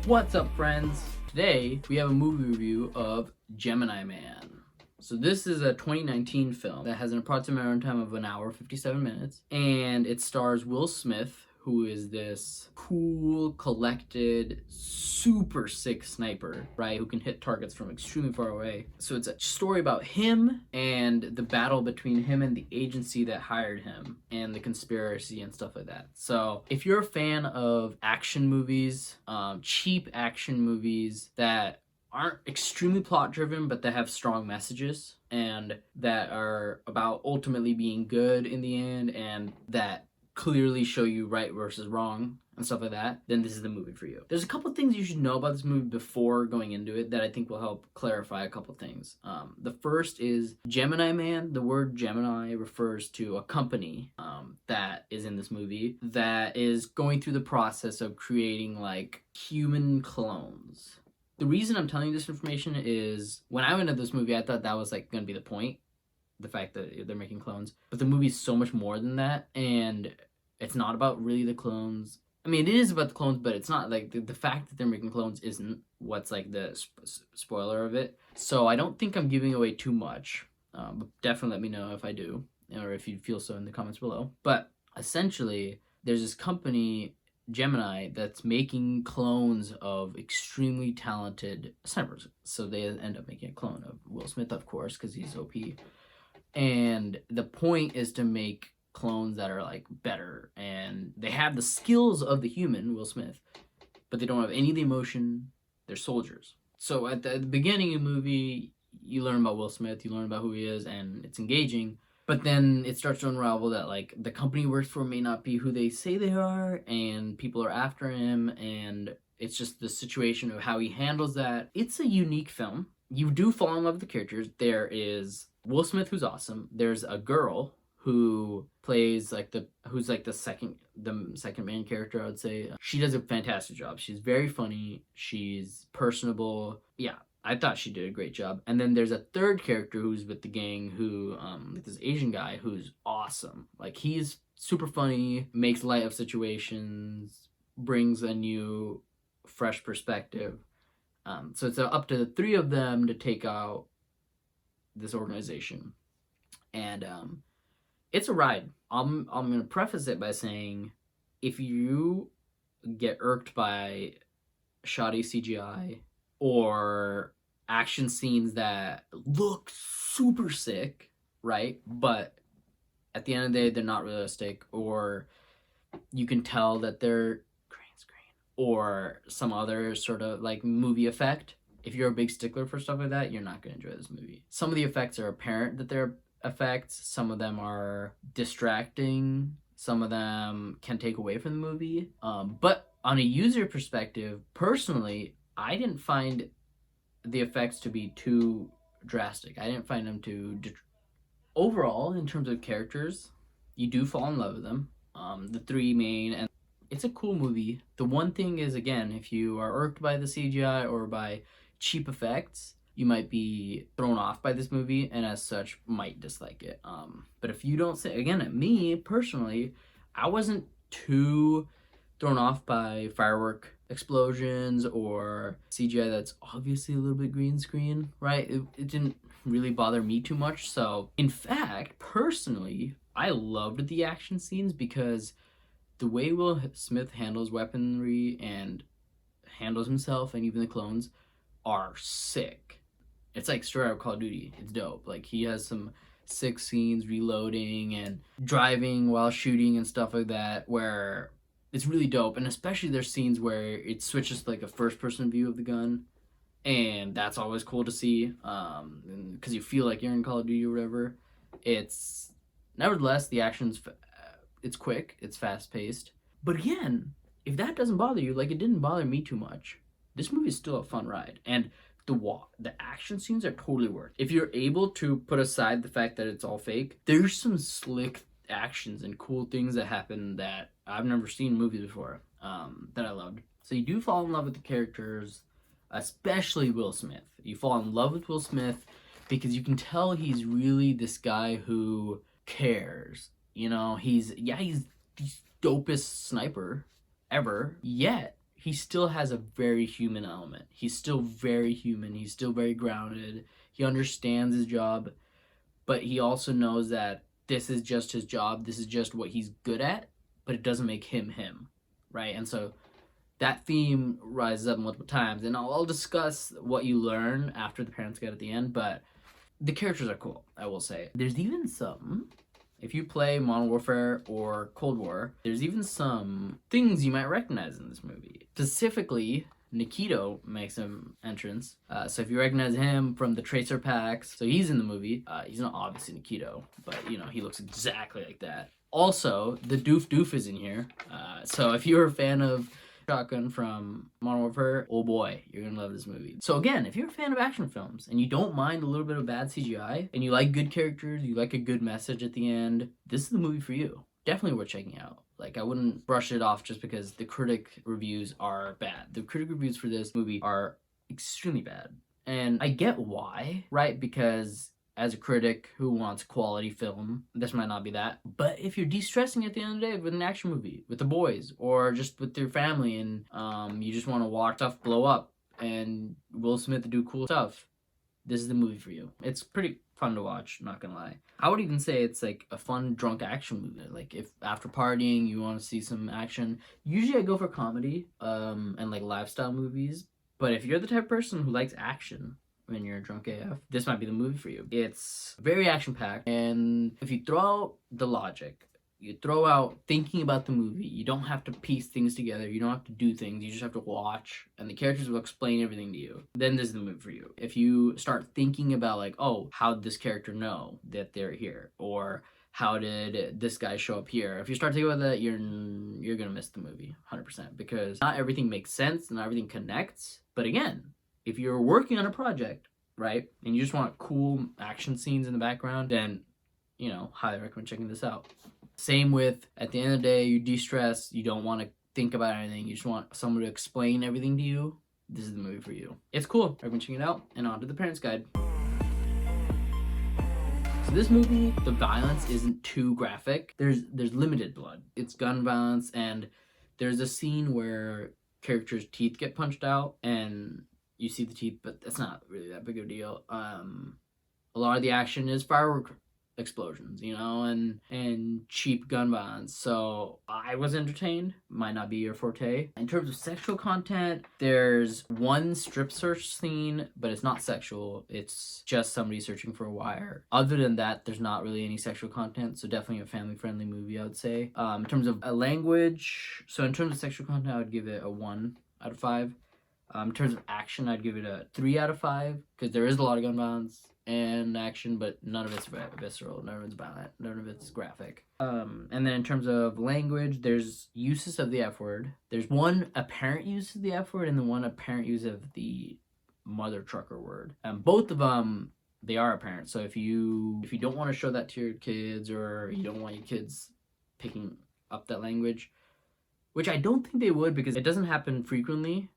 What's up, friends? Today we have a movie review of Gemini Man. So this is a 2019 film that has an approximate runtime of 1 hour 57 minutes, and it stars Will Smith, who is this cool, collected, super sick sniper, right, who can hit targets from extremely far away. So it's a story about him and the battle between him and the agency that hired him and the conspiracy and stuff like that. So if you're a fan of action movies, cheap action movies that aren't extremely plot driven but that have strong messages and that are about ultimately being good in the end and that clearly show you right versus wrong and stuff like that, then this is the movie for you. There's a couple things you should know about this movie before going into it that I think will help clarify a couple things. The first is Gemini Man. The word Gemini refers to a company that is in this movie that is going through the process of creating like human clones. The reason I'm telling you this information is when I went into this movie, I thought that was like going to be the point, the fact that they're making clones. But the movie's so much more than that, and it's not about really the clones. I mean, it is about the clones, but it's not like the fact that they're making clones isn't what's like the spoiler of it. So I don't think I'm giving away too much. But definitely let me know if I do, or if you feel so in the comments below. But essentially, there's this company, Gemini, that's making clones of extremely talented snipers. So they end up making a clone of Will Smith, of course, because he's OP. And the point is to make clones that are like better, and they have the skills of the human Will Smith, but they don't have any of the emotion. They're soldiers. So at the beginning of the movie, you learn about Will Smith, you learn about who he is, and it's engaging. But then it starts to unravel that like the company he works for may not be who they say they are, and people are after him, and it's just the situation of how he handles that. It's a unique film. You do fall in love with the characters. There is Will Smith, who's awesome. There's a girl who plays like the second main character, I would say. She does a fantastic job. She's very funny. She's personable. Yeah, I thought she did a great job. And then there's a third character who's with the gang who, this Asian guy who's awesome. Like, he's super funny, makes light of situations, brings a new, fresh perspective. So it's up to the three of them to take out this organization. And it's a ride. I'm going to preface it by saying if you get irked by shoddy CGI or action scenes that look super sick, right? But at the end of the day, they're not realistic, or you can tell that they're green screen or some other sort of like movie effect. If you're a big stickler for stuff like that, you're not going to enjoy this movie. Some of the effects are apparent that they're effects. Some of them are distracting. Some of them can take away from the movie. But on a user perspective, personally, I didn't find the effects to be too drastic. I didn't find them to... Overall, in terms of characters, you do fall in love with them. The three main, and it's a cool movie. The one thing is, again, if you are irked by the CGI or by cheap effects, you might be thrown off by this movie, and as such, might dislike it. But if you don't say, again, me, personally, I wasn't too thrown off by firework explosions or CGI that's obviously a little bit green screen, right? It didn't really bother me too much. So, in fact, personally, I loved the action scenes because the way Will Smith handles weaponry and handles himself and even the clones are sick. It's like straight out Call of Duty. It's dope. Like, he has some sick scenes reloading and driving while shooting and stuff like that where it's really dope. And especially there's scenes where it switches to like a first person view of the gun, and that's always cool to see because you feel like you're in Call of Duty or whatever. It's nevertheless, the action's it's quick, it's fast paced. But again, if that doesn't bother you, like it didn't bother me too much, this movie is still a fun ride. And the action scenes are totally worth it. If you're able to put aside the fact that it's all fake, there's some slick actions and cool things that happen that I've never seen in movies before, that I loved. So you do fall in love with the characters, especially Will Smith. You fall in love with Will Smith because you can tell he's really this guy who cares. You know, he's the dopest sniper ever, yet he still has a very human element. He's still very human. He's still very grounded. He understands his job, but he also knows that this is just his job. This is just what he's good at, but it doesn't make him him, right? And so that theme rises up multiple times, and I'll discuss what you learn after the parents get at the end, but the characters are cool, I will say. There's even some, if you play Modern Warfare or Cold War, there's even some things you might recognize in this movie. Specifically, Nikito makes an entrance. So if you recognize him from the Tracer packs, so he's in the movie. He's not obviously Nikito, but you know, he looks exactly like that. Also, the Doof is in here. So if you're a fan of Shotgun from Modern Warfare, oh boy, you're gonna love this movie. So again, if you're a fan of action films and you don't mind a little bit of bad CGI and you like good characters, you like a good message at the end, this is the movie for you. Definitely worth checking out. Like, I wouldn't brush it off just because the critic reviews are bad. The critic reviews for this movie are extremely bad. And I get why, right? Because as a critic who wants quality film, this might not be that. But if you're de-stressing at the end of the day with an action movie, with the boys, or just with your family, and you just want to watch stuff blow up and Will Smith do cool stuff, this is the movie for you. It's pretty fun to watch, not gonna lie. I would even say it's like a fun drunk action movie. Like, if after partying you want to see some action, usually I go for comedy and like lifestyle movies. But if you're the type of person who likes action when you're drunk AF, this might be the movie for you. It's very action-packed, and if you throw out the logic, you throw out thinking about the movie, you don't have to piece things together, you don't have to do things, you just have to watch, and the characters will explain everything to you, then this is the movie for you. If you start thinking about like, oh, how did this character know that they're here? Or how did this guy show up here? If you start thinking about that, you're gonna miss the movie 100%, because not everything makes sense, not everything connects. But again, if you're working on a project, right, and you just want cool action scenes in the background, then, you know, highly recommend checking this out. Same with, at the end of the day, you de-stress, you don't want to think about anything, you just want someone to explain everything to you, this is the movie for you. It's cool, recommend checking it out, and on to the Parents Guide. So this movie, the violence isn't too graphic. There's limited blood. It's gun violence, and there's a scene where characters' teeth get punched out, and you see the teeth, but that's not really that big of a deal. A lot of the action is firework explosions, you know, and cheap gun violence. So I was entertained. Might not be your forte. In terms of sexual content, there's one strip search scene, but it's not sexual. It's just somebody searching for a wire. Other than that, there's not really any sexual content. So definitely a family-friendly movie, I would say. In terms of language, so in terms of sexual content, I would give it a 1 out of 5. In terms of action, I'd give it a 3 out of 5, because there is a lot of gun violence and action, but none of it's visceral, none of it's violent, none of it's graphic. And then in terms of language, there's uses of the F word. There's one apparent use of the F word and then one apparent use of the mother trucker word. Both of them, they are apparent. So if you don't want to show that to your kids, or you don't want your kids picking up that language, which I don't think they would, because it doesn't happen frequently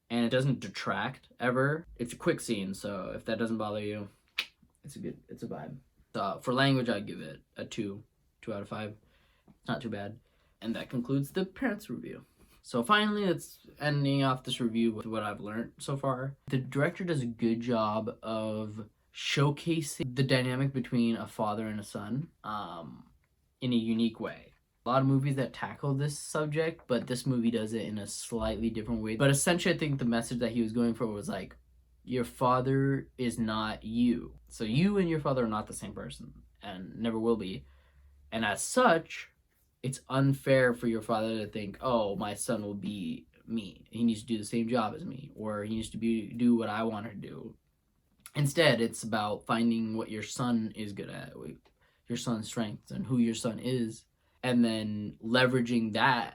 and it doesn't detract ever. It's a quick scene, so if that doesn't bother you, it's a vibe. So for language, I'd give it a 2 out of 5. It's not too bad. And that concludes the Parents review. So finally, it's ending off this review with what I've learned so far. The director does a good job of showcasing the dynamic between a father and a son in a unique way. A lot of movies that tackle this subject, but this movie does it in a slightly different way. But essentially, I think the message that he was going for was like, your father is not you. So you and your father are not the same person, and never will be. And as such, it's unfair for your father to think, oh, my son will be me. He needs to do the same job as me, or he needs to do what I want to do. Instead, it's about finding what your son is good at, your son's strengths, and who your son is, and then leveraging that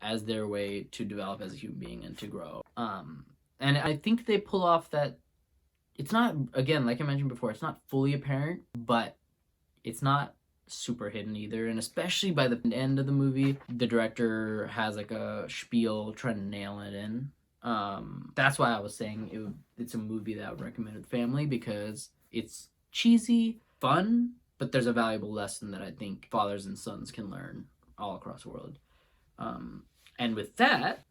as their way to develop as a human being and to grow. And I think they pull off that. It's not, again, like I mentioned before, it's not fully apparent, but it's not super hidden either. And especially by the end of the movie, the director has like a spiel trying to nail it in. That's why I was saying it's a movie that I would recommend with family, because it's cheesy, fun, but there's a valuable lesson that I think fathers and sons can learn all across the world. And with that,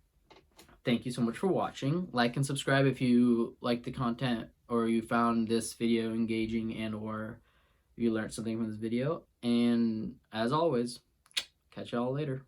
thank you so much for watching. Like and subscribe if you like the content or you found this video engaging and or you learned something from this video. And as always, catch y'all later.